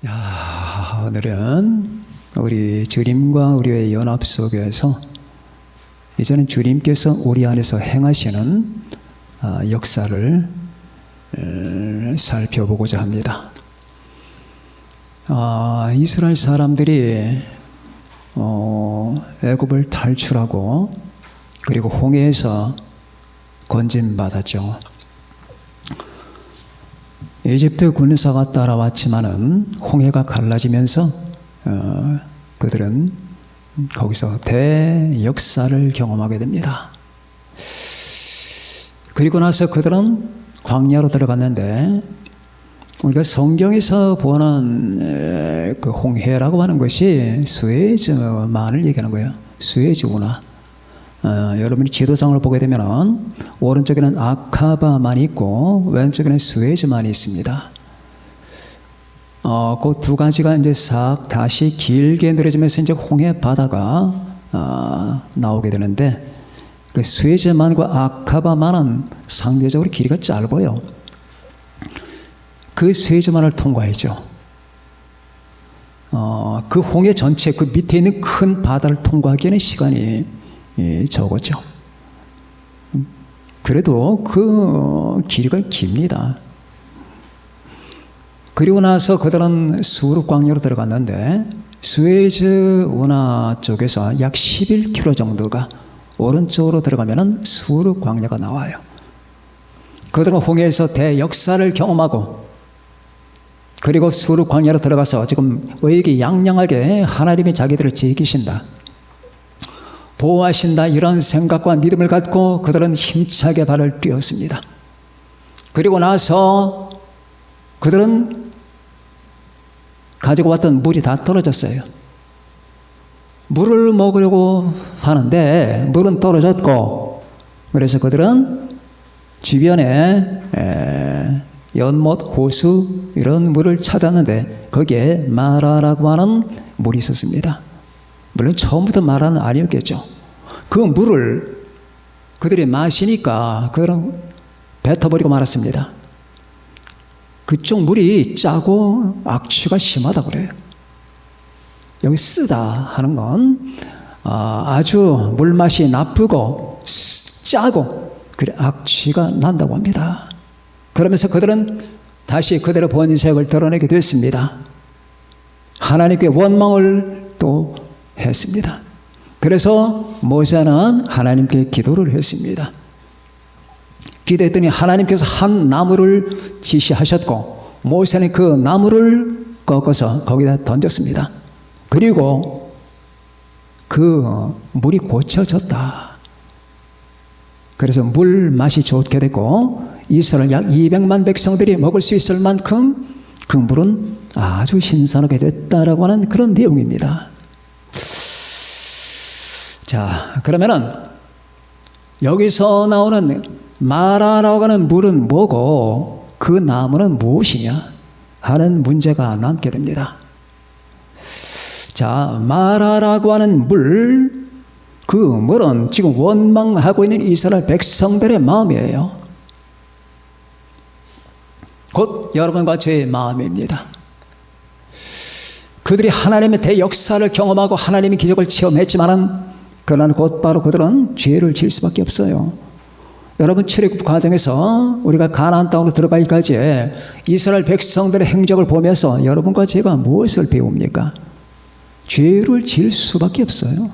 오늘은 우리 주님과 우리의 연합 속에서 이제는 주님께서 우리 안에서 행하시는 역사를 살펴보고자 합니다. 이스라엘 사람들이 애굽을 탈출하고 그리고 홍해에서 건짐받았죠. 이집트 군사가 따라왔지만은 홍해가 갈라지면서 그들은 거기서 대역사를 경험하게 됩니다. 그리고 나서 그들은 광야로 들어갔는데 우리가 성경에서 보는 그 홍해라고 하는 것이 수에즈만을 얘기하는 거예요. 수에즈 운하. 여러분이 지도상을 보게 되면 오른쪽에는 아카바만이 있고 왼쪽에는 수에즈만이 있습니다. 그 두 가지가 이제 싹 다시 길게 늘어지면서 이제 홍해 바다가 나오게 되는데 그 수에즈만과 아카바만은 상대적으로 길이가 짧아요. 그 수에즈만을 통과했죠. 그 홍해 전체 그 밑에 있는 큰 바다를 통과하기에는 시간이 적었죠. 그래도 그 길이가 깁니다. 그리고 나서 그들은 수르 광야로 들어갔는데 수에즈 운하 쪽에서 약 11km 정도가 오른쪽으로 들어가면은 수르 광야가 나와요. 그들은 홍해에서 대역사를 경험하고 그리고 수르 광야로 들어가서 지금 의기양양하게 하나님이 자기들을 지키신다, 보호하신다, 이런 생각과 믿음을 갖고 그들은 힘차게 발을 뛰었습니다. 그리고 나서 그들은 가지고 왔던 물이 다 떨어졌어요. 물을 먹으려고 하는데 물은 떨어졌고, 그래서 그들은 주변에 연못, 호수 이런 물을 찾았는데 거기에 마라라고 하는 물이 있었습니다. 물론 처음부터 마라는 아니었겠죠. 그 물을 그들이 마시니까 그들은 뱉어버리고 말았습니다. 그쪽 물이 짜고 악취가 심하다고 그래요. 여기 쓰다 하는 건 아주 물맛이 나쁘고 짜고 그래 악취가 난다고 합니다. 그러면서 그들은 다시 그들의 본색을 드러내게 됐습니다. 하나님께 원망을 또 했습니다. 그래서 모세는 하나님께 기도를 했습니다. 기도했더니 하나님께서 한 나무를 지시하셨고 모세는 그 나무를 꺾어서 거기다 던졌습니다. 그리고 그 물이 고쳐졌다. 그래서 물 맛이 좋게 됐고 이스라엘 약 200만 백성들이 먹을 수 있을 만큼 그 물은 아주 신선하게 됐다라고 하는 그런 내용입니다. 자, 그러면은 여기서 나오는 마라라고 하는 물은 뭐고 그 나무는 무엇이냐 하는 문제가 남게 됩니다. 자, 마라라고 하는 물, 그 물은 지금 원망하고 있는 이스라엘 백성들의 마음이에요. 곧 여러분과 제 마음입니다. 그들이 하나님의 대역사를 경험하고 하나님의 기적을 체험했지만은 그러나 곧바로 그들은 죄를 지을 수밖에 없어요. 여러분 출애굽 과정에서 우리가 가나안 땅으로 들어가기까지 이스라엘 백성들의 행적을 보면서 여러분과 제가 무엇을 배웁니까? 죄를 지을 수밖에 없어요.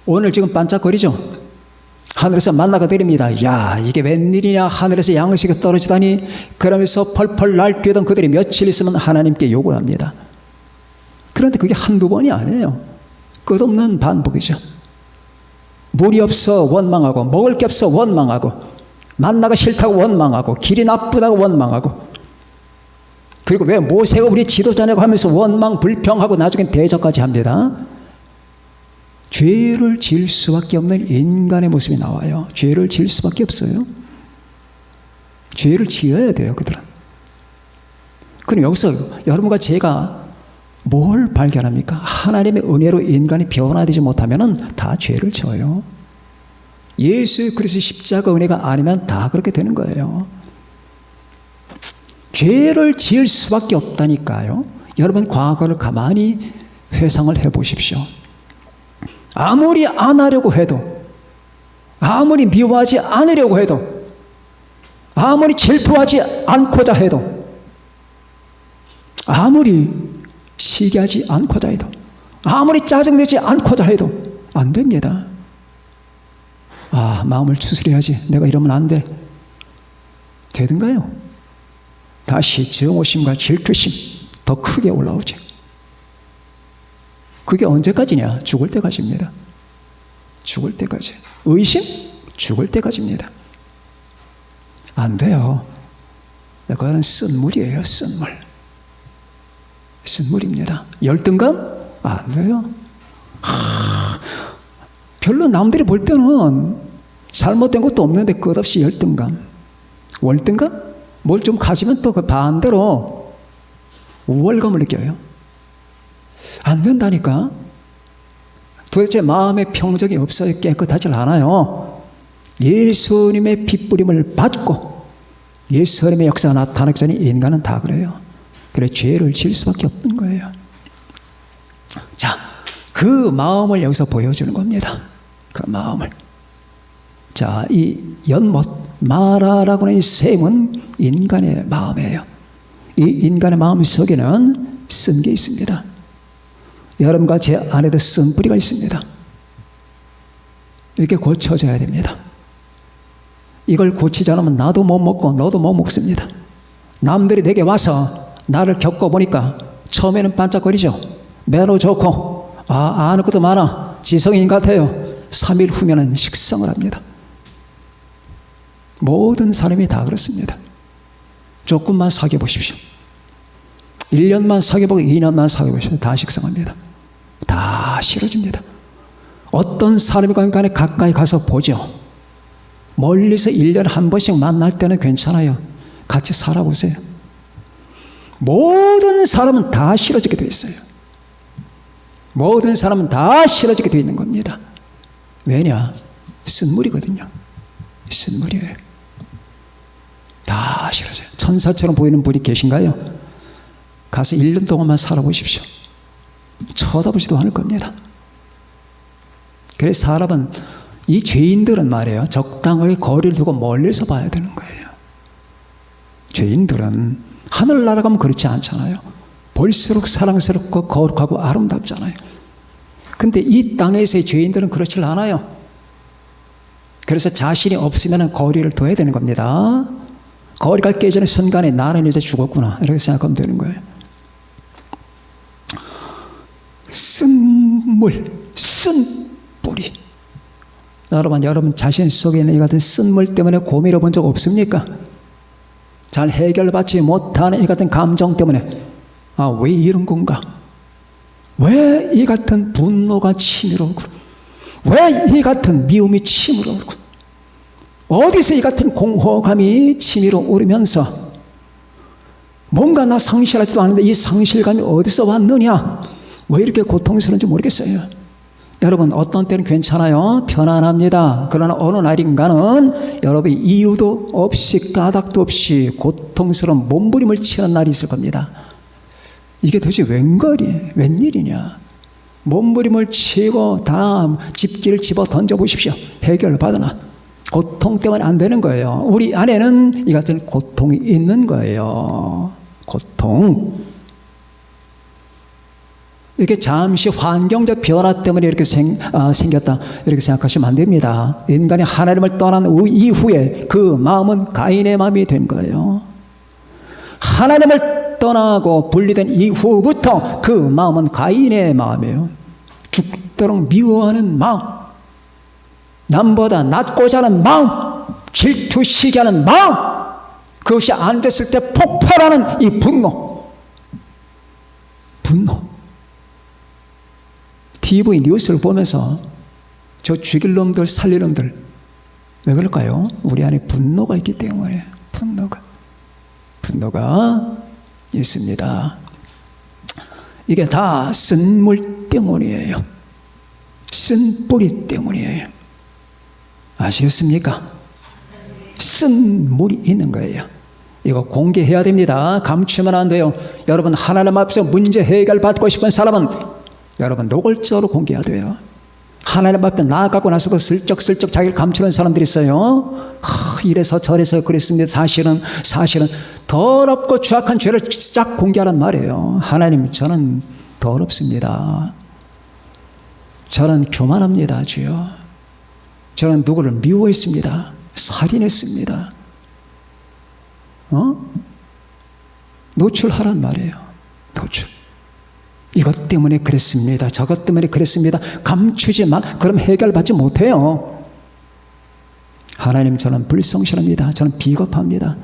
오늘 지금 반짝거리죠? 하늘에서 만나가 내립니다. 야, 이게 웬일이냐, 하늘에서 양식이 떨어지다니. 그러면서 펄펄 날뛰던 그들이 며칠 있으면 하나님께 욕을 합니다. 그런데 그게 한두 번이 아니에요. 끝없는 반복이죠. 물이 없어 원망하고, 먹을 게 없어 원망하고, 만나가 싫다고 원망하고, 길이 나쁘다고 원망하고, 그리고 왜 모세가 우리 지도자냐고 하면서 원망 불평하고 나중엔 대적까지 합니다. 죄를 지을 수밖에 없는 인간의 모습이 나와요. 죄를 지을 수밖에 없어요. 죄를 지어야 돼요, 그들은. 그럼 여기서 여러분과 제가 뭘 발견합니까? 하나님의 은혜로 인간이 변화되지 못하면 다 죄를 져요. 예수 그리스도의 십자가 은혜가 아니면 다 그렇게 되는 거예요. 죄를 지을 수밖에 없다니까요. 여러분 과거를 가만히 회상을 해보십시오. 아무리 안 하려고 해도, 아무리 미워하지 않으려고 해도, 아무리 질투하지 않고자 해도, 아무리 시기하지 않고자 해도, 아무리 짜증내지 않고자 해도 안 됩니다. 마음을 추스려야지. 내가 이러면 안 돼. 되든가요? 다시 증오심과 질투심 더 크게 올라오죠. 그게 언제까지냐? 죽을 때까지입니다. 죽을 때까지. 의심? 죽을 때까지입니다. 안 돼요. 그거는 쓴물이에요. 쓴물. 쓴물입니다. 열등감? 안 돼요. 별로 남들이 볼 때는 잘못된 것도 없는데 끝없이 열등감. 월등감? 뭘 좀 가지면 또 그 반대로 우월감을 느껴요. 안 된다니까. 도대체 마음의 평정이 없어요. 깨끗하지 않아요. 예수님의 핏부림을 받고 예수님의 역사가 나타나기 전에 인간은 다 그래요. 그래 죄를 지을 수밖에 없는 거예요. 자, 그 마음을 여기서 보여주는 겁니다. 그 마음을. 자, 이 연못, 마라라고 하는 이 샘은 인간의 마음이에요. 이 인간의 마음 속에는 쓴 게 있습니다. 여러분과 제 안에도 쓴 뿌리가 있습니다. 이렇게 고쳐져야 됩니다. 이걸 고치지 않으면 나도 못 먹고 너도 못 먹습니다. 남들이 내게 와서 나를 겪어보니까 처음에는 반짝거리죠. 매너 좋고 아는 것도 많아. 지성인 같아요. 3일 후면은 식성을 합니다. 모든 사람이 다 그렇습니다. 조금만 사귀어 보십시오. 1년만 사귀어 보고 2년만 사귀어 보십시오. 다 식성합니다. 다 싫어집니다. 어떤 사람과 간에 가까이 가서 보죠. 멀리서 1년에 한 번씩 만날 때는 괜찮아요. 같이 살아보세요. 모든 사람은 다 싫어지게 되어 있어요. 모든 사람은 다 싫어지게 되어 있는 겁니다. 왜냐? 쓴물이거든요. 쓴물이에요. 다 싫어져요. 천사처럼 보이는 분이 계신가요? 가서 1년 동안만 살아보십시오. 쳐다보지도 않을 겁니다. 그래서 사람은, 이 죄인들은 말이에요, 적당하게 거리를 두고 멀리서 봐야 되는 거예요. 죄인들은 하늘나라 가면 그렇지 않잖아요. 볼수록 사랑스럽고 거룩하고 아름답잖아요. 근데 이 땅에서의 죄인들은 그렇지 않아요. 그래서 자신이 없으면 거리를 둬야 되는 겁니다. 거리가 깨지는 순간에 나는 이제 죽었구나, 이렇게 생각하면 되는 거예요. 쓴 물, 쓴 뿌리. 여러분 자신 속에 있는 이 같은 쓴물 때문에 고민해 본 적 없습니까? 잘 해결받지 못하는 이 같은 감정 때문에 왜 이런 건가? 왜 이 같은 분노가 치밀어 오고, 왜 이 같은 미움이 치밀어 오고, 어디서 이 같은 공허감이 치밀어 오르면서 뭔가 나 상실하지도 않은데 이 상실감이 어디서 왔느냐? 왜 이렇게 고통스러운지 모르겠어요. 여러분 어떤 때는 괜찮아요. 편안합니다. 그러나 어느 날인가는 여러분이 이유도 없이 까닭도 없이 고통스러운 몸부림을 치는 날이 있을 겁니다. 이게 도대체 웬일이냐. 몸부림을 치고 다 집기를 집어 던져보십시오. 해결받으나 고통 때문에 안 되는 거예요. 우리 안에는 이 같은 고통이 있는 거예요. 고통. 이렇게 잠시 환경적 변화 때문에 이렇게 생겼다, 이렇게 생각하시면 안 됩니다. 인간이 하나님을 떠난 이후에 그 마음은 가인의 마음이 된 거예요. 하나님을 떠나고 분리된 이후부터 그 마음은 가인의 마음이에요. 죽도록 미워하는 마음, 남보다 낮고자 하는 마음, 질투시게 하는 마음, 그것이 안 됐을 때 폭발하는 이 분노. TV 뉴스를 보면서 저 죽일 놈들, 살릴 놈들, 왜 그럴까요? 우리 안에 분노가 있기 때문에. 분노가 있습니다. 이게 다 쓴물 때문이에요. 쓴 뿌리 때문이에요. 아시겠습니까? 쓴 물이 있는 거예요. 이거 공개해야 됩니다. 감추면 안 돼요. 여러분, 하나님 앞에서 문제 해결 받고 싶은 사람은 여러분 노골적으로 공개해야 돼요. 하나님 앞에 나아가고 나서도 슬쩍슬쩍 자기를 감추는 사람들이 있어요. 이래서 저래서 그랬습니다. 사실은 더럽고 추악한 죄를 쫙 공개하란 말이에요. 하나님, 저는 더럽습니다. 저는 교만합니다, 주여. 저는 누구를 미워했습니다. 살인했습니다. 노출하란 말이에요. 노출. 이것 때문에 그랬습니다. 저것 때문에 그랬습니다. 감추지만 그럼 해결받지 못해요. 하나님, 저는 불성실합니다. 저는 비겁합니다.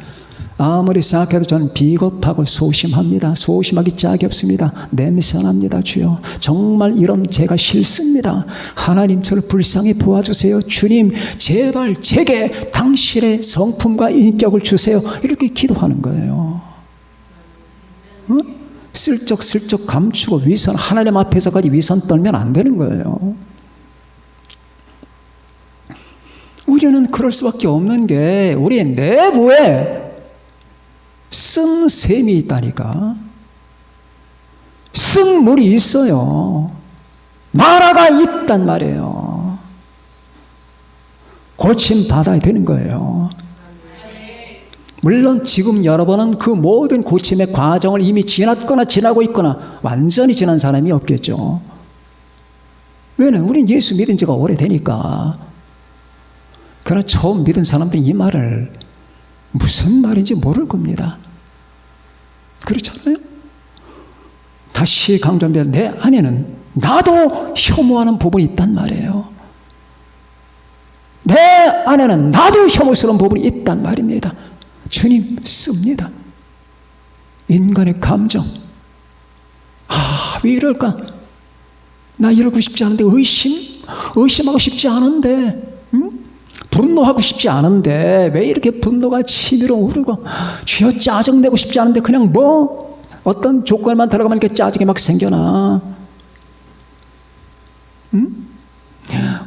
아무리 생각해도 저는 비겁하고 소심합니다. 소심하기 짝이 없습니다. 냄새납니다, 주여. 정말 이런 제가 싫습니다. 하나님, 저를 불쌍히 보아주세요. 주님, 제발 제게 당신의 성품과 인격을 주세요. 이렇게 기도하는 거예요. 슬쩍슬쩍 감추고 위선, 하나님 앞에서까지 위선 떨면 안 되는 거예요. 우리는 그럴 수밖에 없는 게 우리 내부에 쓴 셈이 있다니까. 쓴 물이 있어요. 만화가 있단 말이에요. 고침 받아야 되는 거예요. 물론 지금 여러분은 그 모든 고침의 과정을 이미 지났거나 지나고 있거나 완전히 지난 사람이 없겠죠. 왜냐면 우리는 예수 믿은 지가 오래되니까. 그러나 처음 믿은 사람들이 이 말을 무슨 말인지 모를 겁니다. 그렇잖아요? 다시 강조합니다. 내 안에는 나도 혐오하는 부분이 있단 말이에요. 내 안에는 나도 혐오스러운 부분이 있단 말입니다. 주님, 씁니다. 인간의 감정. 왜 이럴까? 나 이러고 싶지 않은데, 의심하고 싶지 않은데, 분노하고 싶지 않은데 왜 이렇게 분노가 치밀어 오르고, 주여 짜증내고 싶지 않은데 그냥 어떤 조건만 들어가면 이렇게 짜증이 막 생겨나.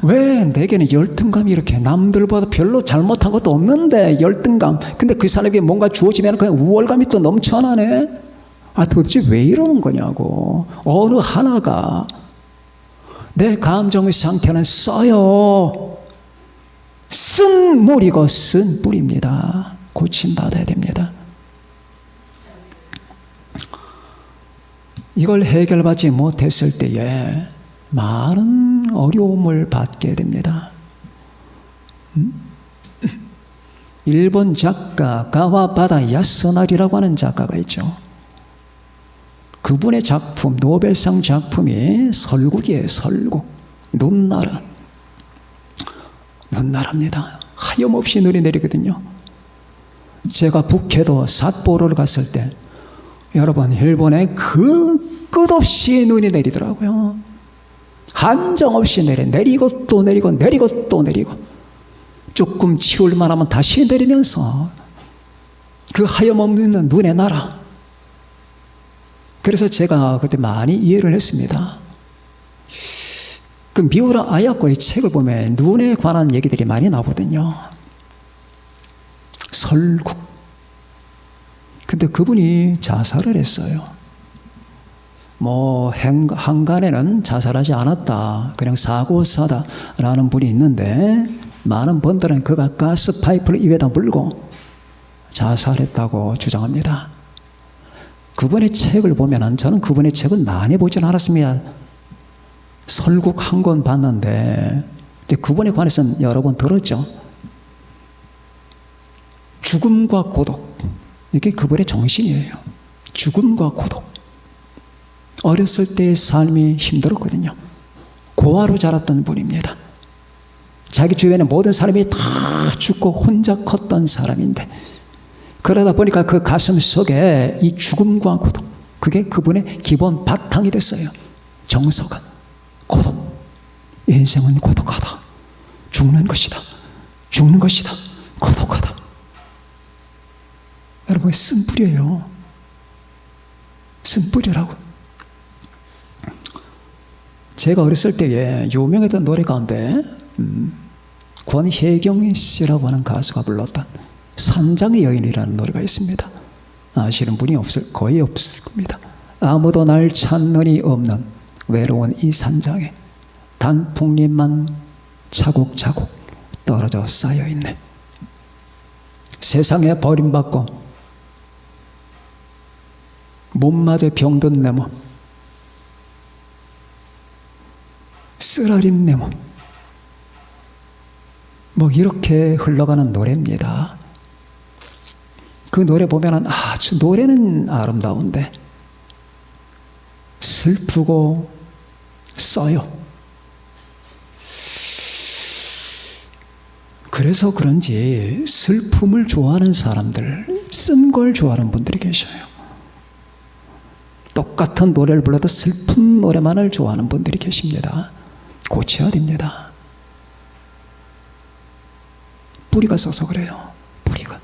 왜 내게는 열등감이 이렇게, 남들보다 별로 잘못한 것도 없는데 열등감. 근데 그 사람에게 뭔가 주어지면 그냥 우월감이 또 넘쳐나네. 도대체 왜 이러는 거냐고. 어느 하나가 내 감정의 상태는 써요. 쓴 물이고 쓴 뿌리입니다. 고침받아야 됩니다. 이걸 해결받지 못했을 때에 많은 어려움을 받게 됩니다. 일본 작가 가와바다 야스나리라고 하는 작가가 있죠. 그분의 작품, 노벨상 작품이 설국이에요. 설국. 눈나라입니다. 하염없이 눈이 내리거든요. 제가 북해도 삿포로를 갔을 때 여러분, 일본에 그 끝없이 눈이 내리더라고요. 한정없이 내리고 또 내리고 내리고 또 내리고, 조금 치울만 하면 다시 내리면서 그 하염없는 눈의 나라. 그래서 제가 그때 많이 이해를 했습니다. 그 미우라 아야코의 책을 보면 눈에 관한 얘기들이 많이 나오거든요. 설국. 근데 그분이 자살을 했어요. 한간에는 자살하지 않았다, 그냥 사고사다라는 분이 있는데, 많은 분들은 그가 가스 파이프를 입에다 물고 자살했다고 주장합니다. 그분의 책을 보면, 저는 그분의 책은 많이 보진 않았습니다. 설국 한 권 봤는데, 이제 그분에 관해서는 여러 번 들었죠. 죽음과 고독, 이게 그분의 정신이에요. 죽음과 고독. 어렸을 때의 삶이 힘들었거든요. 고아로 자랐던 분입니다. 자기 주변에 모든 사람이 다 죽고 혼자 컸던 사람인데, 그러다 보니까 그 가슴 속에 이 죽음과 고독, 그게 그분의 기본 바탕이 됐어요. 정서가. 고독. 인생은 고독하다. 죽는 것이다. 죽는 것이다. 고독하다. 여러분, 쓴 뿌리예요. 쓴 뿌리라고. 제가 어렸을 때에 유명했던 노래 가운데 권혜경 씨라고 하는 가수가 불렀던 산장의 여인이라는 노래가 있습니다. 아시는 분이 거의 없을 겁니다. 아무도 날 찾는이 없는 외로운 이 산장에 단풍잎만 차곡차곡 떨어져 쌓여있네. 세상에 버림받고 몸마저 병든 내 몸, 쓰라린 내 몸, 뭐 이렇게 흘러가는 노래입니다. 그 노래 보면은 아주 노래는 아름다운데 슬프고 써요. 그래서 그런지 슬픔을 좋아하는 사람들, 쓴 걸 좋아하는 분들이 계셔요. 똑같은 노래를 불러도 슬픈 노래만을 좋아하는 분들이 계십니다. 고쳐야 됩니다. 뿌리가 써서 그래요. 뿌리가.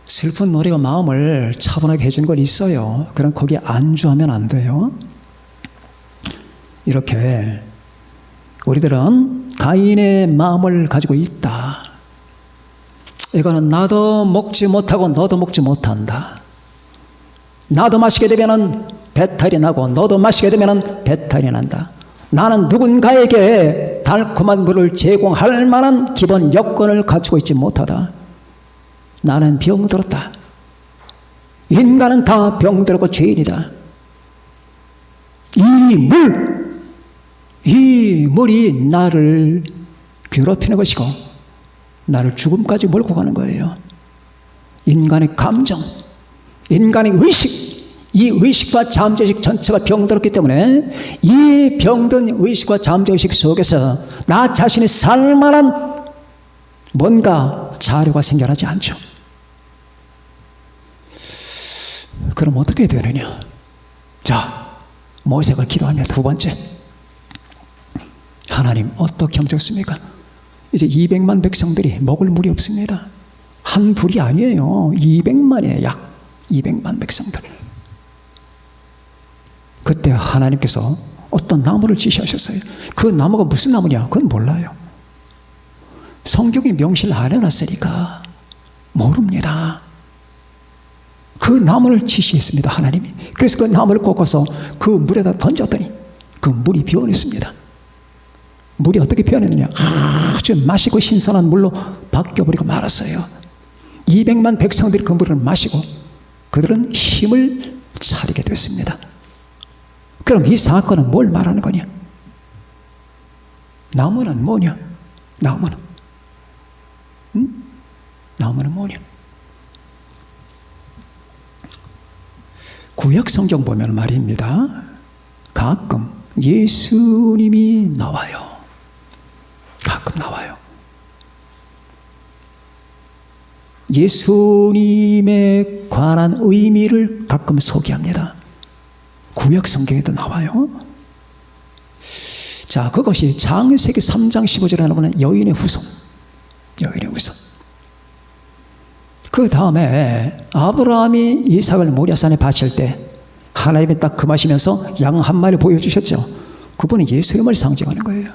슬픈 노래가 마음을 차분하게 해주는 건 있어요. 그럼 거기에 안주하면 안 돼요. 이렇게 우리들은 가인의 마음을 가지고 있다. 이거는 나도 먹지 못하고 너도 먹지 못한다. 나도 마시게 되면 배탈이 나고 너도 마시게 되면 배탈이 난다. 나는 누군가에게 달콤한 물을 제공할 만한 기본 여건을 갖추고 있지 못하다. 나는 병들었다. 인간은 다 병들었고 죄인이다. 이 물이 나를 괴롭히는 것이고 나를 죽음까지 몰고 가는 거예요. 인간의 감정, 인간의 의식, 이 의식과 잠재의식 전체가 병들었기 때문에 이 병든 의식과 잠재의식 속에서 나 자신이 살만한 뭔가 자료가 생겨나지 않죠. 그럼 어떻게 되느냐? 자, 모세가 기도합니다. 두 번째, 하나님 어떻게 하면 좋습니까? 이제 200만 백성들이 먹을 물이 없습니다. 한 불이 아니에요. 200만이에요. 약 200만 백성들. 그때 하나님께서 어떤 나무를 지시하셨어요. 그 나무가 무슨 나무냐? 그건 몰라요. 성경에 명시를 안 해놨으니까 모릅니다. 그 나무를 지시했습니다. 하나님이. 그래서 그 나무를 꺾어서 그 물에다 던졌더니 그 물이 변했습니다. 물이 어떻게 변했느냐? 아주 마시고 신선한 물로 바뀌어버리고 말았어요. 200만 백성들이 그 물을 마시고 그들은 힘을 차리게 됐습니다. 그럼 이 사건은 뭘 말하는 거냐? 나무는 뭐냐? 나무는 뭐냐? 구약 성경 보면 말입니다. 가끔 예수님이 나와요. 가끔 나와요. 예수님에 관한 의미를 가끔 소개합니다. 구약 성경에도 나와요. 자, 그것이 창세기 3장 15절에 나오는 여인의 후손. 여인의 후손. 그 다음에 아브라함이 이삭을 모리아산에 바칠 때 하나님이 딱 금하시면서 양 한 마리 보여주셨죠. 그분은 예수님을 상징하는 거예요.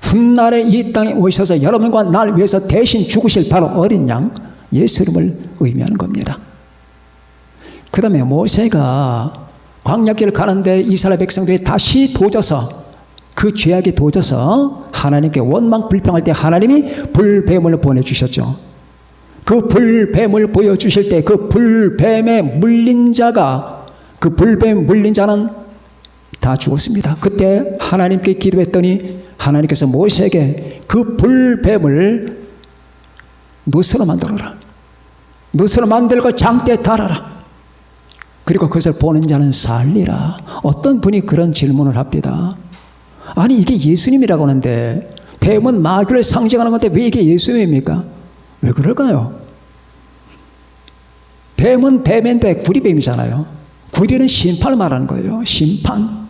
훗날에 이 땅에 오셔서 여러분과 날 위해서 대신 죽으실 바로 어린 양 예수님을 의미하는 겁니다. 그 다음에 모세가 광야길을 가는데 이스라엘 백성들이 다시 도져서 그 죄악에 도져서 하나님께 원망 불평할 때 하나님이 불뱀을 보내주셨죠. 그 불뱀을 보여주실 때 그 불뱀에 물린 자가, 그 불뱀에 물린 자는 다 죽었습니다. 그때 하나님께 기도했더니 하나님께서 모세에게 그 불뱀을 노스로 만들어라. 노스로 만들고 장대에 달아라. 그리고 그것을 보는 자는 살리라. 어떤 분이 그런 질문을 합니다. 아니 이게 예수님이라고 하는데 뱀은 마귀를 상징하는 건데 왜 이게 예수님입니까? 왜 그럴까요? 뱀은 뱀인데 구리뱀이잖아요. 구리는 심판을 말하는 거예요. 심판.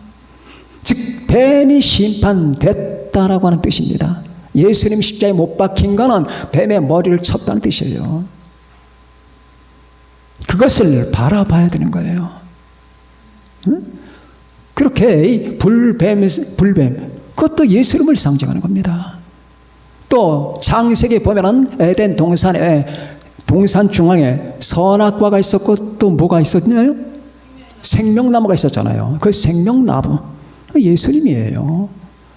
즉 뱀이 심판됐다라고 하는 뜻입니다. 예수님 십자가에 못 박힌 거는 뱀의 머리를 쳤다는 뜻이에요. 그것을 바라봐야 되는 거예요. 응? 그렇게 이 불뱀, 그것도 예수님을 상징하는 겁니다. 또 또 창세기 보면은 에덴 동산에 동산 중앙에 선악과가 있었고 또 뭐가 있었냐요? 생명나무가 있었잖아요. 그 생명나무 예수님이에요.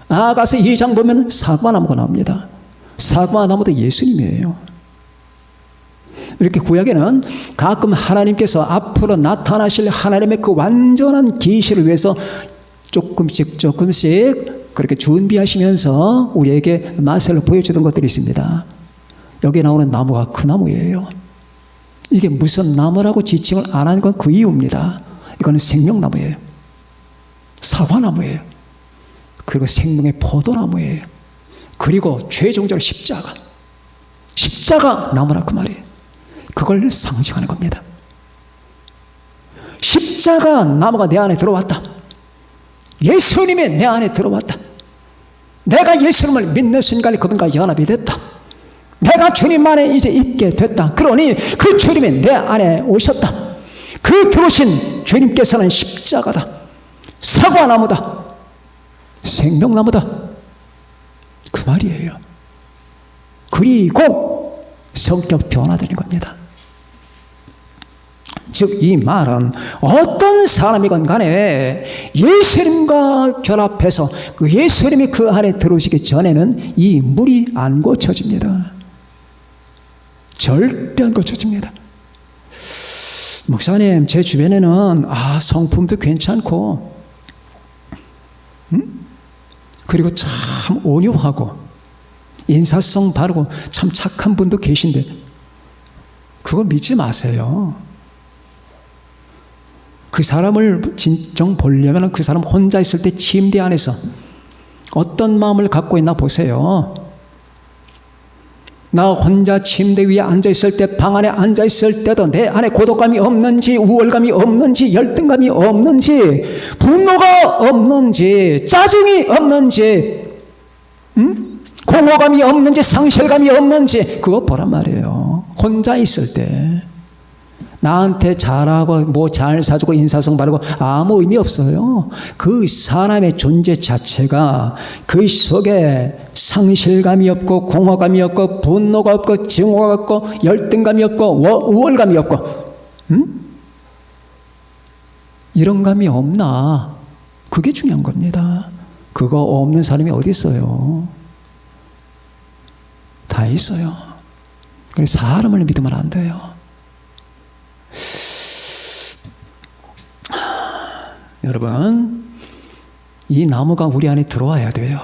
나아가서 2장 보면 사과나무가 나옵니다. 사과나무도 예수님이에요. 이렇게 구약에는 가끔 하나님께서 앞으로 나타나실 하나님의 그 완전한 계시를 위해서 조금씩 그렇게 준비하시면서 우리에게 마술을 보여주던 것들이 있습니다. 여기 나오는 나무가 그 나무예요. 이게 무슨 나무라고 지칭을 안 하는 건 그 이유입니다. 이거는 생명나무예요. 사과나무예요. 그리고 생명의 포도나무예요. 그리고 최종적으로 십자가 나무라 그 말이에요. 그걸 상징하는 겁니다. 십자가 나무가 내 안에 들어왔다. 예수님이 내 안에 들어왔다. 내가 예수님을 믿는 순간에 그분과 연합이 됐다. 내가 주님 안에 이제 있게 됐다. 그러니 그 주님이 내 안에 오셨다. 그 들어오신 주님께서는 십자가다. 사과나무다. 생명나무다. 그 말이에요. 그리고 성격 변화되는 겁니다. 즉 이 말은 어떤 사람이건 간에 예수님과 결합해서 그 예수님이 그 안에 들어오시기 전에는 이 물이 안 고쳐집니다. 절대 안 고쳐집니다. 목사님, 제 주변에는 성품도 괜찮고 그리고 참 온유하고 인사성 바르고 참 착한 분도 계신데 그거 믿지 마세요. 그 사람을 진정 보려면 그 사람 혼자 있을 때 침대 안에서 어떤 마음을 갖고 있나 보세요. 나 혼자 침대 위에 앉아있을 때, 방 안에 앉아있을 때도 내 안에 고독감이 없는지, 우월감이 없는지, 열등감이 없는지, 분노가 없는지, 짜증이 없는지, 공허감이 없는지, 상실감이 없는지 그거 보란 말이에요. 혼자 있을 때 나한테 잘하고 뭐 잘 사주고 인사성 바르고 아무 의미 없어요. 그 사람의 존재 자체가 그 속에 상실감이 없고 공허감이 없고 분노가 없고 증오가 없고 열등감이 없고 우월감이 없고 이런 감이 없나? 그게 중요한 겁니다. 그거 없는 사람이 어디 있어요? 다 있어요. 그래서 사람을 믿으면 안 돼요. 여러분, 이 나무가 우리 안에 들어와야 돼요.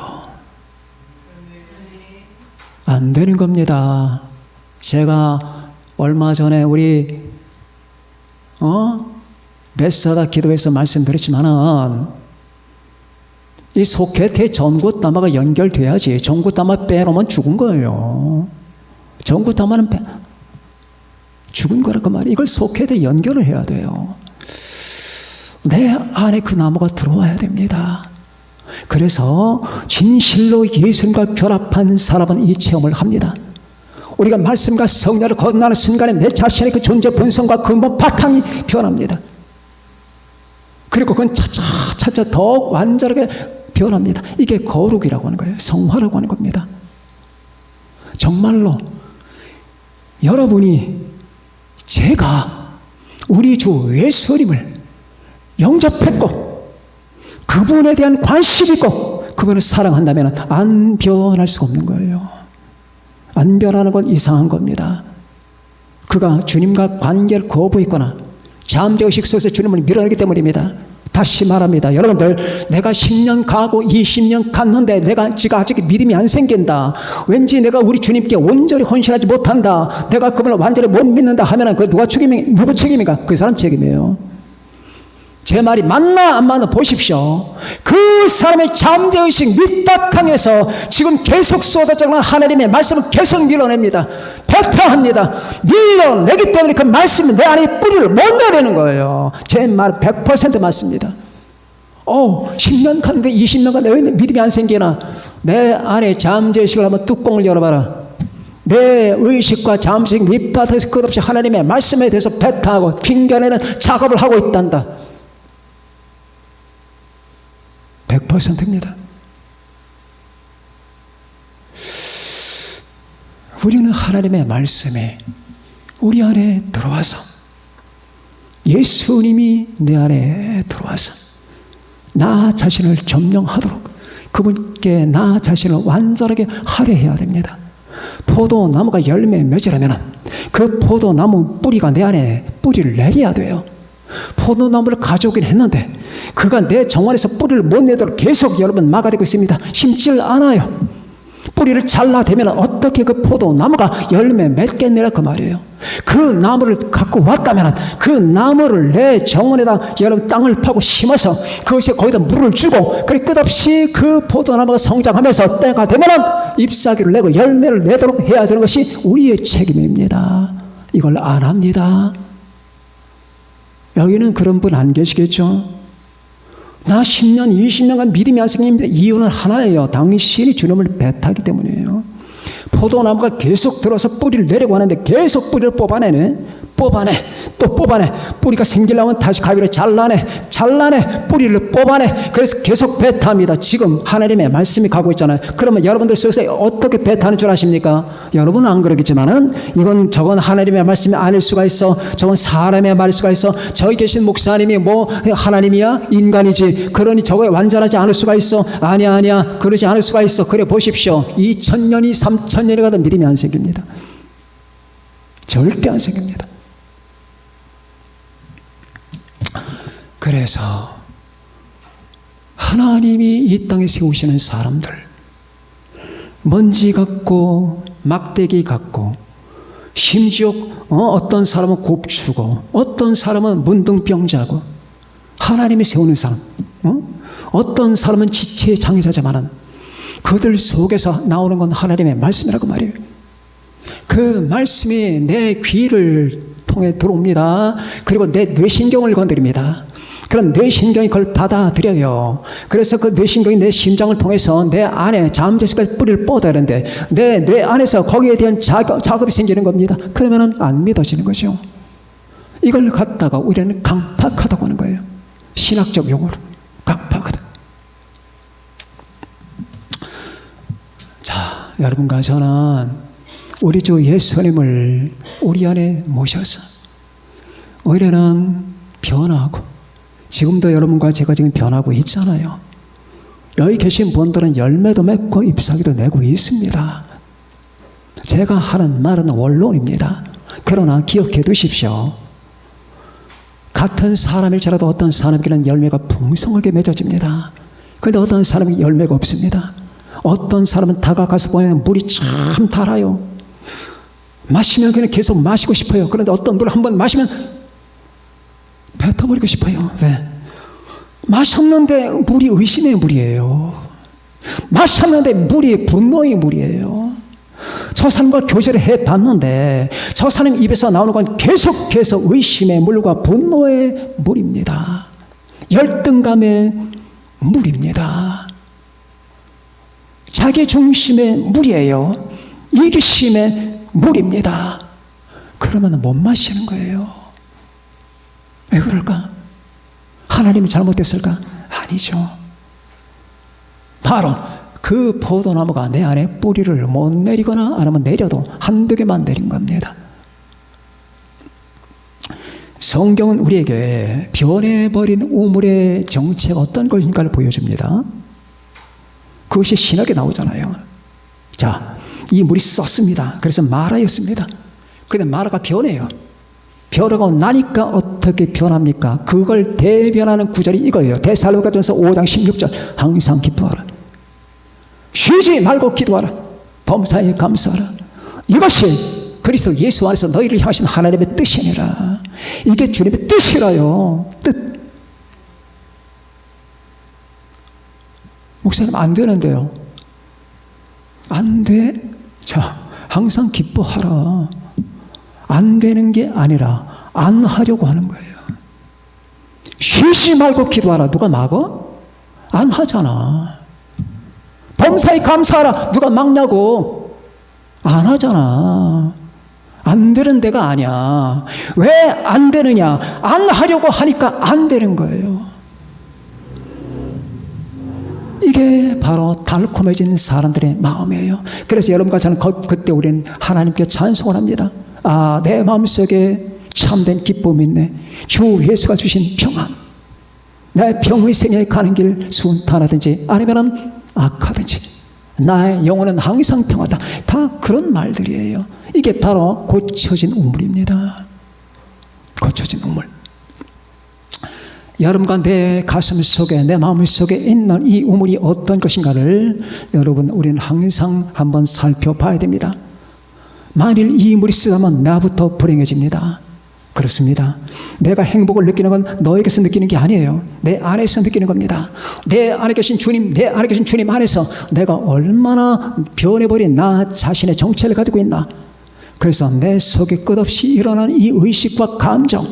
안 되는 겁니다. 제가 얼마 전에 우리 메사다 기도에서 말씀드렸지만은 이 소켓에 전구담화가 연결돼야지. 전구담화 빼놓으면 죽은 거예요. 전구담화는 죽은 거라고 말이에요. 이걸 소켓에 연결을 해야 돼요. 내 안에 그 나무가 들어와야 됩니다. 그래서 진실로 예수님과 결합한 사람은 이 체험을 합니다. 우리가 말씀과 성령을 거듭나는 순간에 내 자신의 그 존재 본성과 근본 바탕이 변합니다. 그리고 그건 차차 더욱 완전하게 변합니다. 이게 거룩이라고 하는 거예요. 성화라고 하는 겁니다. 정말로 여러분이 제가 우리 주 예수님을 영접했고 그분에 대한 관심이 있고 그분을 사랑한다면 안 변할 수가 없는 거예요. 안 변하는 건 이상한 겁니다. 그가 주님과 관계를 거부했거나 잠재의식 속에서 주님을 밀어내기 때문입니다. 다시 말합니다. 여러분들, 내가 10년 가고 20년 갔는데 내가 지금 아직 믿음이 안 생긴다. 왠지 내가 우리 주님께 온전히 헌신하지 못한다. 내가 그분을 완전히 못 믿는다 하면은 그 누구 책임입니까? 그 사람 책임이에요. 제 말이 맞나 안 맞나 보십시오. 그 사람의 잠재의식 밑바탕에서 지금 계속 쏟아져나가는 하나님의 말씀을 계속 밀어냅니다. 배타합니다. 밀어내기 때문에 그 말씀이 내 안에 뿌리를 못 내리는 거예요. 제 말 100% 맞습니다. 10년 갔는데 20년 갔는데 왜 믿음이 안 생기나? 내 안에 잠재의식을 한번 뚜껑을 열어봐라. 내 의식과 잠재의식 밑바탕에서 끝없이 하나님의 말씀에 대해서 배타하고 핑계내는 작업을 하고 있단다. 100%입니다. 우리는 하나님의 말씀에 우리 안에 들어와서 예수님이 내 안에 들어와서 나 자신을 점령하도록 그분께 나 자신을 완전하게 할애해야 됩니다. 포도나무가 열매 맺으려면 그 포도나무 뿌리가 내 안에 뿌리를 내려야 돼요. 포도나무를 가져오긴 했는데 그가 내 정원에서 뿌리를 못 내도록 계속 여러분 막아대고 있습니다. 심질 않아요. 뿌리를 잘라대면 어떻게 그 포도나무가 열매 맺겠느냐 그 말이에요. 그 나무를 갖고 왔다면 그 나무를 내 정원에다 여러분 땅을 파고 심어서 그것에 거기다 물을 주고 그리고 끝없이 그 포도나무가 성장하면서 때가 되면 잎사귀를 내고 열매를 내도록 해야 되는 것이 우리의 책임입니다. 이걸 안 합니다. 여기는 그런 분 안 계시겠죠? 나 10년, 20년간 믿음이 안 생깁니다. 이유는 하나예요. 당신이 주님을 배타기 때문이에요. 포도나무가 계속 들어서 뿌리를 내려고 하는데 계속 뿌리를 뽑아내. 또 뽑아내. 뿌리가 생기려면 다시 가위로 잘라내. 뿌리를 뽑아내. 그래서 계속 배타합니다. 지금 하나님의 말씀이 가고 있잖아요. 그러면 여러분들 속에서 어떻게 배타하는 줄 아십니까? 여러분은 안 그러겠지만은 저건 하나님의 말씀이 아닐 수가 있어. 저건 사람의 말일 수가 있어. 저기 계신 목사님이 뭐 하나님이야? 인간이지. 그러니 저거에 완전하지 않을 수가 있어. 아니야. 그러지 않을 수가 있어. 그래 보십시오. 2000년이 3000년이 가도 믿음이 안 생깁니다. 절대 안 생깁니다. 그래서 하나님이 이 땅에 세우시는 사람들, 먼지 같고 막대기 같고 심지어 어떤 사람은 곱추고 어떤 사람은 문둥병자고 하나님이 세우는 사람, 어떤 사람은 지체의 장애자지만은 그들 속에서 나오는 건 하나님의 말씀이라고 말이에요. 그 말씀이 내 귀를 통해 들어옵니다. 그리고 내 뇌신경을 건드립니다. 그런 뇌신경이 그걸 받아들여요. 그래서 그 뇌신경이 내 심장을 통해서 내 안에 잠재식까지 뿌리를 뻗어야 하는데 내 뇌 안에서 거기에 대한 작업이 생기는 겁니다. 그러면은 안 믿어지는 거죠. 이걸 갖다가 우리는 강팍하다고 하는 거예요. 신학적 용어로 강팍하다. 자, 여러분과 저는 우리 주 예수님을 우리 안에 모셔서 우리는 변화하고 지금도 여러분과 제가 지금 변하고 있잖아요. 여기 계신 분들은 열매도 맺고 잎사귀도 내고 있습니다. 제가 하는 말은 원론입니다. 그러나 기억해 두십시오. 같은 사람일지라도 어떤 사람에게는 열매가 풍성하게 맺어집니다. 그런데 어떤 사람이 열매가 없습니다. 어떤 사람은 다가가서 보면 물이 참 달아요. 마시면 그냥 계속 마시고 싶어요. 그런데 어떤 물을 한번 마시면 뱉어버리고 싶어요. 왜? 마셨는데 물이 의심의 물이에요. 마셨는데 물이 분노의 물이에요. 저 사람과 교제를 해봤는데 저 사람 입에서 나오는 건 계속해서 의심의 물과 분노의 물입니다. 열등감의 물입니다. 자기 중심의 물이에요. 이기심의 물입니다. 그러면 못 마시는 거예요. 왜 그럴까? 하나님이 잘못됐을까? 아니죠. 바로 그 포도나무가 내 안에 뿌리를 못 내리거나 아니면 내려도 한두 개만 내린 겁니다. 성경은 우리에게 변해버린 우물의 정체가 어떤 것인가를 보여줍니다. 그것이 신학에 나오잖아요. 자, 이 물이 썼습니다. 그래서 마라였습니다. 근데 마라가 변해요. 변하고 나니까 어떻게 변합니까? 그걸 대변하는 구절이 이거예요. 데살로니가전서 5장 16절. 항상 기뻐하라. 쉬지 말고 기도하라. 범사에 감사하라. 이것이 그리스도 예수 안에서 너희를 향하신 하나님의 뜻이니라. 이게 주님의 뜻이라요. 뜻. 목사님 안 되는데요. 안 돼? 자, 항상 기뻐하라. 안 되는 게 아니라 안 하려고 하는 거예요. 쉬지 말고 기도하라. 누가 막어? 안 하잖아. 범사에 감사하라. 누가 막냐고? 안 하잖아. 안 되는 데가 아니야. 왜 안 되느냐? 안 하려고 하니까 안 되는 거예요. 이게 이게 바로 달콤해진 사람들의 마음이에요. 그래서 여러분과 저는 그때 우리는 하나님께 찬송을 합니다. 아, 내 마음속에 참된 기쁨이 있네. 주 예수가 주신 평안. 내 평생에 가는 길 순탄하든지 아니면 악하든지 나의 영혼은 항상 평하다. 다 그런 말들이에요. 이게 바로 고쳐진 우물입니다. 고쳐진 우물. 여러분과 내 가슴 속에, 내 마음 속에 있는 이 우물이 어떤 것인가를 여러분, 우리는 항상 한번 살펴봐야 됩니다. 만일 이 물이 쓰다면 나부터 불행해집니다. 그렇습니다. 내가 행복을 느끼는 건 너에게서 느끼는 게 아니에요. 내 안에서 느끼는 겁니다. 내 안에 계신 주님, 내 안에 계신 주님 안에서 내가 얼마나 변해버린 나 자신의 정체를 가지고 있나. 그래서 내 속에 끝없이 일어나는 이 의식과 감정,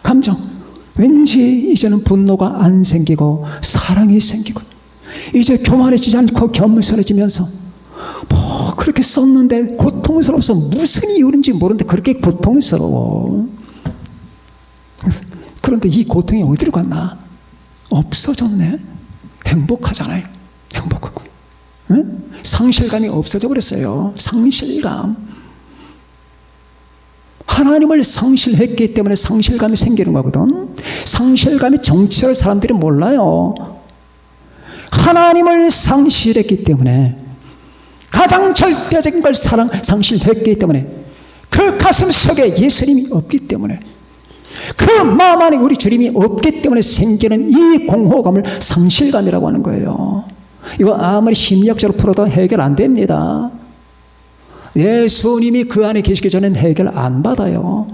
감정. 왠지 이제는 분노가 안 생기고 사랑이 생기고 이제 교만해지지 않고 겸손해지면서 뭐 그렇게 썼는데 고통스러워서 무슨 이유인지 모르는데 그렇게 고통스러워. 그런데 이 고통이 어디로 갔나? 없어졌네. 행복하잖아요. 행복하고. 응? 상실감이 없어져 버렸어요. 상실감. 하나님을 상실했기 때문에 상실감이 생기는 거거든. 상실감의 정체를 사람들이 몰라요. 하나님을 상실했기 때문에, 가장 절대적인 걸 상실했기 때문에, 그 가슴 속에 예수님이 없기 때문에, 그 마음 안에 우리 주님이 없기 때문에 생기는 이 공허감을 상실감이라고 하는 거예요. 이거 아무리 심리학적으로 풀어도 해결 안 됩니다. 예수님이 그 안에 계시기 전엔 해결 안 받아요.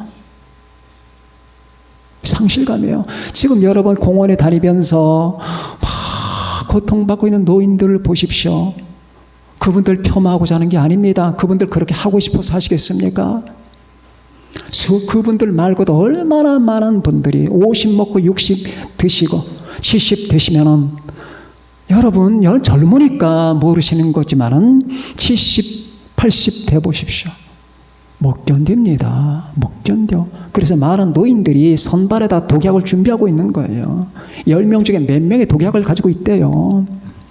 상실감이에요. 지금 여러분 공원에 다니면서 막 고통받고 있는 노인들을 보십시오. 그분들 폄하하고자 하는 게 아닙니다. 그분들 그렇게 하고 싶어서 하시겠습니까? 그분들 말고도 얼마나 많은 분들이 50 먹고 60 드시고 70 드시면은, 여러분 젊으니까 모르시는 거지만은 70, 80 돼 보십시오. 못 견딥니다. 못 견뎌. 그래서 많은 노인들이 선발에다 독약을 준비하고 있는 거예요. 10명 중에 몇 명의 독약을 가지고 있대요.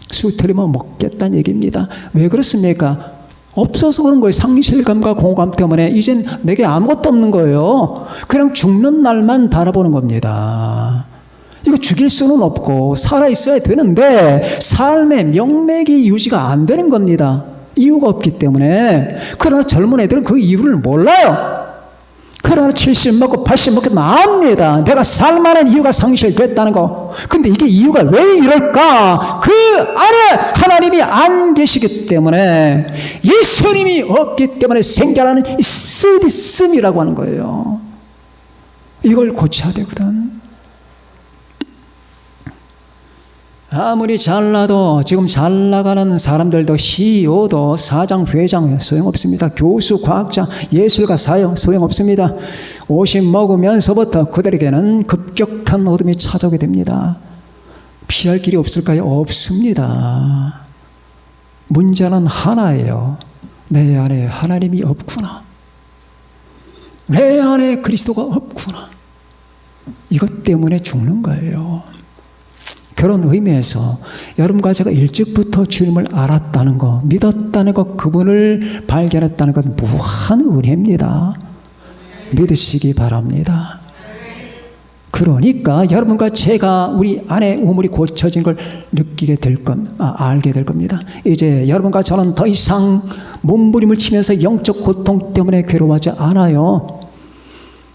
수 틀리면 먹겠다는 얘기입니다. 왜 그렇습니까? 없어서 그런 거예요. 상실감과 공허감 때문에 이젠 내게 아무것도 없는 거예요. 그냥 죽는 날만 바라보는 겁니다. 이거 죽일 수는 없고 살아있어야 되는데 삶의 명맥이 유지가 안 되는 겁니다. 이유가 없기 때문에. 그러나 젊은 애들은 그 이유를 몰라요. 그러나 70 먹고 80 먹고 압니다. 내가 살만한 이유가 상실됐다는 거. 근데 이게 이유가 왜 이럴까? 그 안에 하나님이 안 계시기 때문에, 예수님이 없기 때문에 생겨나는 이 쓰디씀이라고 하는 거예요. 이걸 고쳐야 되거든. 아무리 잘나도, 지금 잘 나가는 사람들도 CEO도 사장, 회장 소용없습니다. 교수, 과학자, 예술가, 사형 소용없습니다. 50 먹으면서부터 그들에게는 급격한 어둠이 찾아오게 됩니다. 피할 길이 없을까요? 없습니다. 문제는 하나예요. 내 안에 하나님이 없구나. 내 안에 그리스도가 없구나. 이것 때문에 죽는 거예요. 그런 의미에서 여러분과 제가 일찍부터 주님을 알았다는 것, 믿었다는 것, 그분을 발견했다는 것 무한 은혜입니다. 믿으시기 바랍니다. 그러니까 여러분과 제가 우리 안에 우물이 고쳐진 걸 느끼게 될 알게 될 겁니다. 이제 여러분과 저는 더 이상 몸부림을 치면서 영적 고통 때문에 괴로워하지 않아요.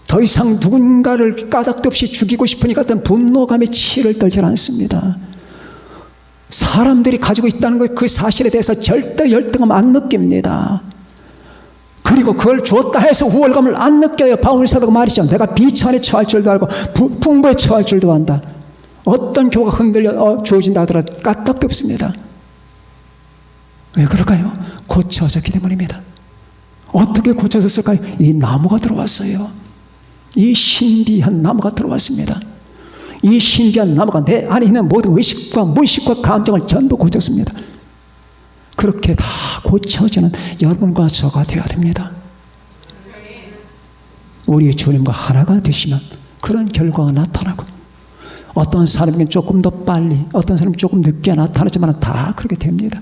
더 이상 누군가를 까닭도 없이 죽이고 싶으니까 어떤 분노감에 치를 떨지 않습니다. 사람들이 가지고 있다는 것, 그 사실에 대해서 절대 열등감 안 느낍니다. 그리고 그걸 주었다 해서 우월감을 안 느껴요. 바울 사도가 말이죠. 내가 비천에 처할 줄도 알고 풍부에 처할 줄도 안다. 어떤 교가 흔들려 주어진다 하더라도 까닭도 없습니다. 왜 그럴까요? 고쳐졌기 때문입니다. 어떻게 고쳐졌을까요? 이 나무가 들어왔어요. 이 신비한 나무가 들어왔습니다. 이 신비한 나무가 내 안에 있는 모든 의식과 무의식과 감정을 전부 고쳤습니다. 그렇게 다 고쳐지는 여러분과 저가 되어야 됩니다. 우리 주님과 하나가 되시면 그런 결과가 나타나고, 어떤 사람에게는 조금 더 빨리, 어떤 사람은 조금 늦게 나타나지만 다 그렇게 됩니다.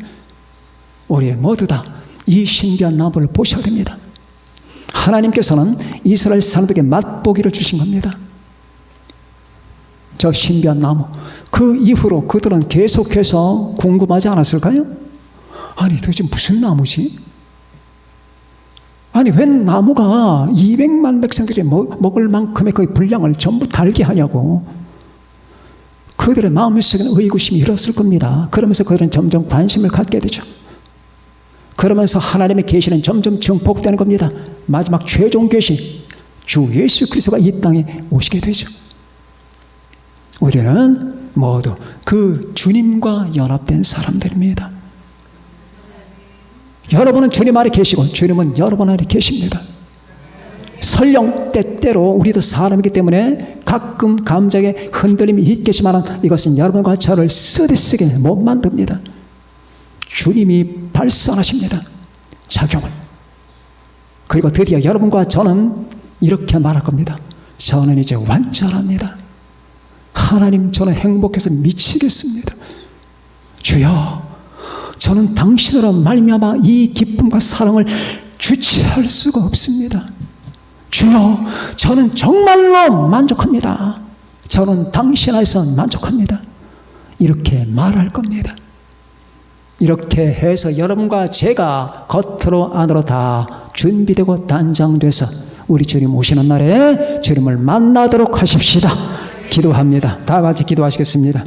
우리 모두 다 이 신비한 나무를 보셔야 됩니다. 하나님께서는 이스라엘 사람들에게 맛보기를 주신 겁니다. 저 신비한 나무. 그 이후로 그들은 계속해서 궁금하지 않았을까요? 아니 도대체 무슨 나무지? 아니 웬 나무가 200만 백성들이 먹을 만큼의 그 분량을 전부 달게 하냐고. 그들의 마음속에는 의구심이 일었을 겁니다. 그러면서 그들은 점점 관심을 갖게 되죠. 그러면서 하나님의 계시는 점점 증폭되는 겁니다. 마지막 최종 계시, 주 예수 그리스도가 이 땅에 오시게 되죠. 우리는 모두 그 주님과 연합된 사람들입니다. 여러분은 주님 안에 계시고 주님은 여러분 안에 계십니다. 설령 때때로 우리도 사람이기 때문에 가끔 감정에 흔들림이 있겠지만 이것은 여러분과 저를 쓰디쓰게 못 만듭니다. 주님이 발산하십니다. 작용을. 그리고 드디어 여러분과 저는 이렇게 말할 겁니다. 저는 이제 완전합니다. 하나님, 저는 행복해서 미치겠습니다. 주여, 저는 당신으로 말미암아 이 기쁨과 사랑을 주체할 수가 없습니다. 주여, 저는 정말로 만족합니다. 저는 당신 안에서 만족합니다. 이렇게 말할 겁니다. 이렇게 해서 여러분과 제가 겉으로 안으로 다 준비되고 단장돼서 우리 주님 오시는 날에 주님을 만나도록 하십시다. 기도합니다. 다 같이 기도하시겠습니다.